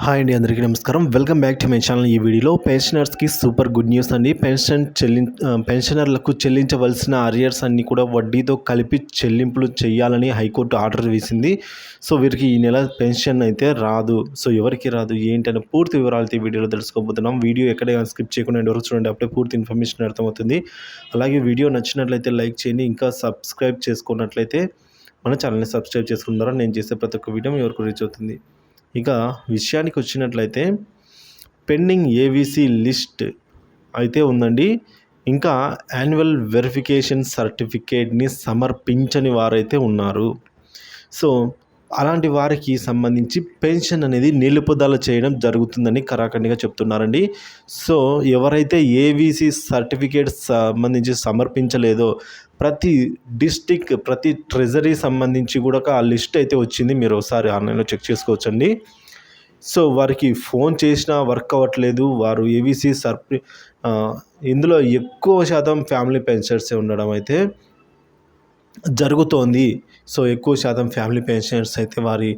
Hi అండి, అందరికీ నమస్కారం. Welcome back to my channel. ఈ వీడియోలో పెన్షనర్స్కి సూపర్ గుడ్ న్యూస్ అండి. పెన్షనర్లకు చెల్లించవలసిన అరియర్స్ అన్నీ కూడా వడ్డీతో కలిపి చెల్లింపులు చేయాలని హైకోర్టు ఆర్డర్ వేసింది. సో వీరికి ఈ నెల పెన్షన్ అయితే రాదు. సో ఎవరికి రాదు ఏంటనే పూర్తి వివరాలు ఈ వీడియోలో తెలుసుకోబోతున్నాం. వీడియో ఎక్కడే స్కిప్ చేయకుండా ఎవరు చూడండి, అప్పుడే పూర్తి ఇన్ఫర్మేషన్ అర్థమవుతుంది. అలాగే వీడియో నచ్చినట్లయితే లైక్ చేయండి. ఇంకా సబ్స్క్రైబ్ చేసుకున్నట్లయితే మన ఛానల్ని సబ్స్క్రైబ్ చేసుకున్న ద్వారా నేను చేసే ప్రతి ఒక్క వీడియో ఎవరికి రీచ్ అవుతుంది. ఇక విషయానికి వచ్చినట్లయితే పెండింగ్ ఏవీసీ లిస్ట్ అయితే ఉందండి. ఇంకా యాన్యువల్ వెరిఫికేషన్ సర్టిఫికేట్ని సమర్పించని వారైతే ఉన్నారు. సో అలాంటి వారికి సంబంధించి పెన్షన్ అనేది నిలుపుదల చేయడం జరుగుతుందని కరాఖండిగా చెప్తున్నారండి. సో ఎవరైతే ఏవీసీ సర్టిఫికేట్ సంబంధించి సమర్పించలేదో ప్రతి డిస్టిక్, ప్రతి ట్రెజరీ సంబంధించి కూడా ఆ లిస్ట్ అయితే వచ్చింది. మీరు ఒకసారి ఆన్లైన్లో చెక్ చేసుకోవచ్చండి. సో వారికి ఫోన్ చేసినా వర్క్ అవ్వట్లేదు. వారు ఏవీసీ ఇందులో ఎక్కువ శాతం ఫ్యామిలీ పెన్షనర్సే ఉండడం అయితే జరుగుతోంది. సో ఎక్కువ శాతం ఫ్యామిలీ పెన్షనర్స్ అయితే వారి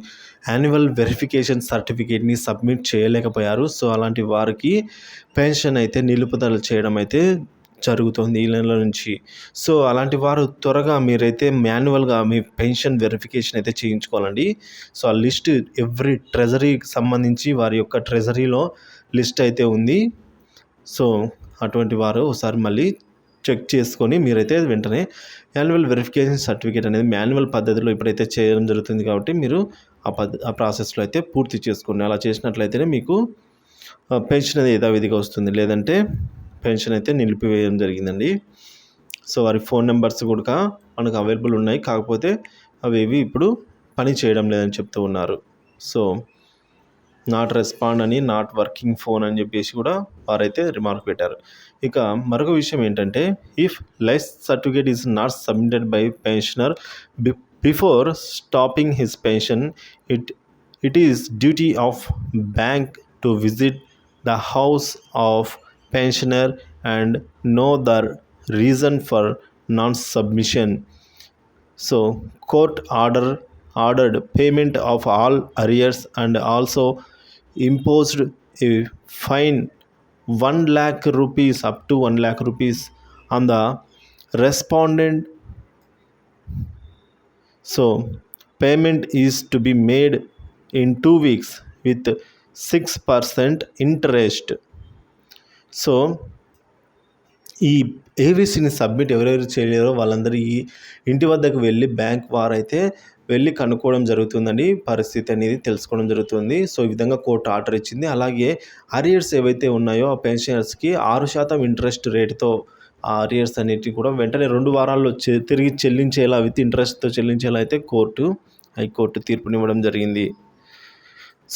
యాన్యువల్ వెరిఫికేషన్ సర్టిఫికేట్ని సబ్మిట్ చేయలేకపోయారు. సో అలాంటి వారికి పెన్షన్ అయితే నిలుపుదల చేయడం అయితే జరుగుతుంది ఈ నెల నుంచి. సో అలాంటి వారు త్వరగా మీరైతే మాన్యువల్గా మీ పెన్షన్ వెరిఫికేషన్ అయితే చేయించుకోవాలండి. సో ఆ లిస్ట్ ఎవ్రీ ట్రెజరీకి సంబంధించి వారి యొక్క ట్రెజరీలో లిస్ట్ అయితే ఉంది. సో అటువంటి వారు ఒకసారి మళ్ళీ చెక్ చేసుకొని మీరైతే వెంటనే యాన్యువల్ వెరిఫికేషన్ సర్టిఫికేట్ అనేది మాన్యువల్ పద్ధతిలో ఇప్పుడైతే చేయడం జరుగుతుంది. కాబట్టి మీరు ఆ ప్రాసెస్లో అయితే పూర్తి చేసుకోండి. అలా చేసినట్లయితేనే మీకు పెన్షన్ అనేది యథావిధిగా వస్తుంది. లేదంటే పెన్షన్ అయితే నిలిపివేయడం జరిగిందండి. సో వారి ఫోన్ నెంబర్స్ కూడా మనకు అవైలబుల్ ఉన్నాయి. కాకపోతే అవేవి ఇప్పుడు పని చేయడం లేదని చెప్తూ ఉన్నారు. సో నాట్ రెస్పాండ్ అని, నాట్ వర్కింగ్ ఫోన్ అని చెప్పేసి కూడా వారైతే రిమార్క్ పెట్టారు. ఇక మరొక విషయం ఏంటంటే, if life certificate is not submitted by pensioner before stopping his pension, it is duty of bank to visit the house of pensioner and know the reason for non-submission. So court ordered payment of all arrears and also imposed a fine 1 lakh rupees up to 1 lakh rupees on the respondent. So payment is to be made in 2 weeks with 6% interest. So ఈ ఏవీసీని submit ఎవరెవరు చేయలేరో వాళ్ళందరూ ఈ ఇంటి వద్దకు వెళ్ళి bank వారైతే వెళ్ళి కనుక్కోవడం జరుగుతుందండి. పరిస్థితి అనేది తెలుసుకోవడం జరుగుతుంది. సో ఈ విధంగా కోర్టు ఆర్డర్ ఇచ్చింది. అలాగే అరియర్స్ ఏవైతే ఉన్నాయో ఆ పెన్షనర్స్కి 6% ఇంట్రెస్ట్ రేటుతో ఆ అరియర్స్ అన్నిటిని కూడా వెంటనే 2 వారాల్లో తిరిగి చెల్లించేలా, విత్ ఇంట్రెస్ట్తో చెల్లించేలా అయితే హైకోర్టు తీర్పునివ్వడం జరిగింది.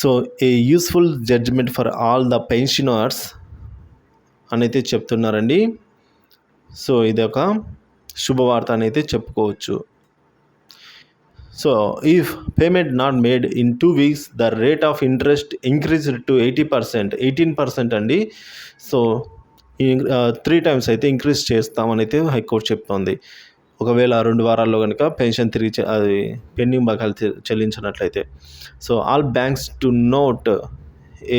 So a useful judgement for all the pensioners అని అయితే చెప్తున్నారండి. సో ఇది ఒక శుభవార్త అని అయితే చెప్పుకోవచ్చు. So if payment not made in 2 weeks the rate of interest increased to 18% అండి. సో 3 times అయితే ఇంక్రీజ్ చేస్తామని అయితే హైకోర్టు చెప్తోంది. ఒకవేళ 2 వారాల్లో కనుక పెన్షన్ తిరిగి అది పెండింగ్ బకాయిలు చెల్లించినట్లయితే. So all banks to note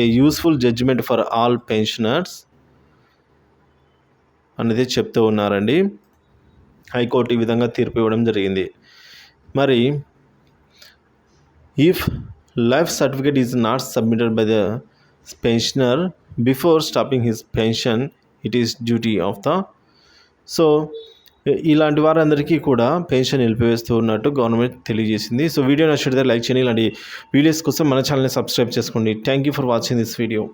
a useful judgement for all pensioners అనేది చెప్తూ ఉన్నారండి. హైకోర్టు ఈ విధంగా తీర్పు ఇవ్వడం జరిగింది. మరి if life certificate is not submitted by the pensioner before stopping his pension, it is duty of the. So ఇలాంటి వారందరికీ కూడా పెన్షన్ నిలిపివేస్తూ ఉన్నట్టు గవర్నమెంట్ తెలియజేసింది. సో వీడియో నచ్చితే లైక్ చేయండి. ఇలాంటి వీడియోస్ కోసం మన ఛానల్ని సబ్స్క్రైబ్ చేసుకోండి. Thank you for watching this video.